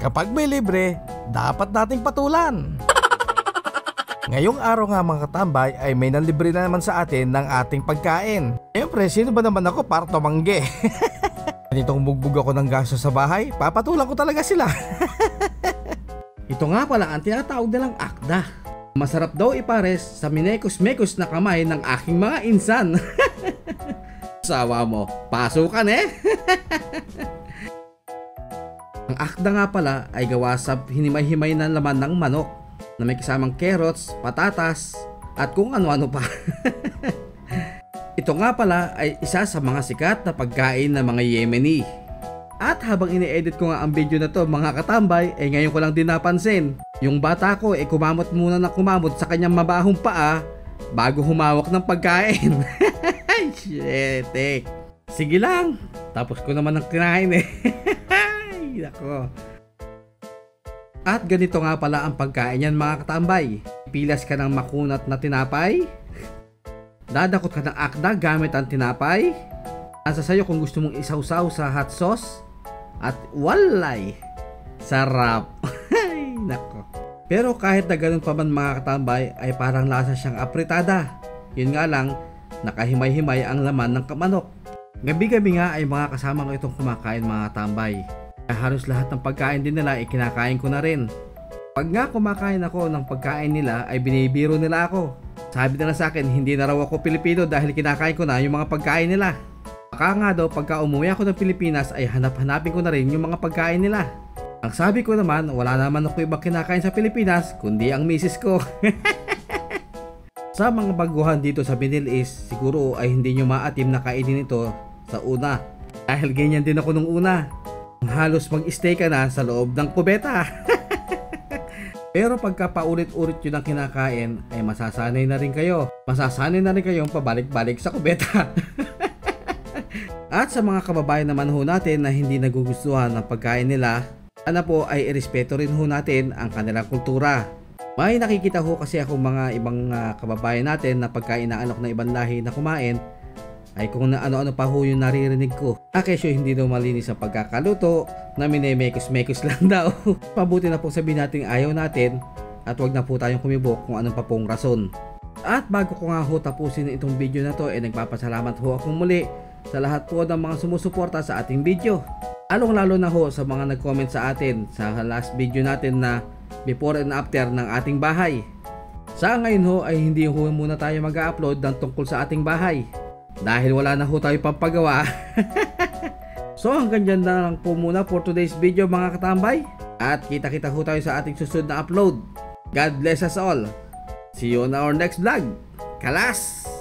Kapag may libre, dapat nating patulan. Ngayong araw nga mga katambay ay may nanlibre na naman sa atin ng ating pagkain. Siyempre, sino ba naman ako para tumanggi? Ganitong bugbog ako ng gasto sa bahay, papatulan ko talaga sila. Ito nga pala ang tinatawag nilang akda. Masarap daw ipares sa minekos-mekos na kamay ng aking mga insan. Sawa mo, pasukan eh. Ang akda nga pala ay gawa sa hinimay-himay na laman ng manok na may kasamang carrots, patatas at kung ano-ano pa. Ito nga pala ay isa sa mga sikat na pagkain ng mga Yemeni. At habang ini-edit ko nga ang video na to mga katambay, ay ngayon ko lang din napansin, yung bata ko ay kumamot muna na kumamot sa kanyang mabahong paa bago humawak ng pagkain. Shit eh. Sige lang, tapos ko naman ang kinain eh. Nako. At ganito nga pala ang pagkain yan mga katambay. Pilas ka ng makunat na tinapay, dadakot ka ng akda gamit ang tinapay. Nasa sayo kung gusto mong isawsaw sa hot sauce. At walay, sarap. Nako. Pero kahit na ganun pa man mga katambay, ay parang lasa siyang apritada. Yun nga lang, nakahimay-himay ang laman ng manok. Gabi-gabi nga ay mga kasama ko itong kumakain mga katambay. Halos lahat ng pagkain din nila ay kinakain ko na rin. Pag nga kumakain ako ng pagkain nila ay binibiro nila ako. Sabi nila sa akin hindi na raw ako Pilipino dahil kinakain ko na yung mga pagkain nila. Baka nga daw pagka umuwi ako ng Pilipinas ay hanap-hanapin ko na rin yung mga pagkain nila. Ang sabi ko naman wala naman ako ibang kinakain sa Pilipinas kundi ang misis ko. Sa mga baguhan dito sa Middle East siguro ay hindi nyo maatim na kainin ito sa una. Dahil ganyan din ako nung una. Halos mag-stay ka na sa loob ng kubeta. Pero pagka paulit-ulit yun ang kinakain ay masasanay na rin kayo. Masasanay na rin kayong pabalik-balik sa kubeta. At sa mga kababayan naman ho natin na hindi nagugustuhan ng pagkain nila, sana po ay irespeto rin ho natin ang kanilang kultura. May nakikita ho kasi ako mga ibang kababayan natin na pagka inaalok na ibang lahi na kumain ay kung na ano-ano pa ho yung naririnig ko. Kesyo hindi daw malinis ang pagkakaluto, na minemekos-mekos lang daw. Pabuti na po sabihin natin ayaw natin at wag na po tayong kumibok kung anong pa pong rason. At bago ko nga ho tapusin itong video na to ay nagpapasalamat ho akong muli sa lahat po ng mga sumusuporta sa ating video. Lalong-lalo na ho sa mga nag-comment sa atin sa last video natin na before and after ng ating bahay. Sa ngayon ho ay hindi ho muna tayo mag-upload ng tungkol sa ating bahay dahil wala na ho tayo pampagawa. So hanggang dyan na lang po muna for today's video mga katambay. At kita-kita ho tayo sa ating susunod na upload. God bless us all. See you on our next vlog. Kalas!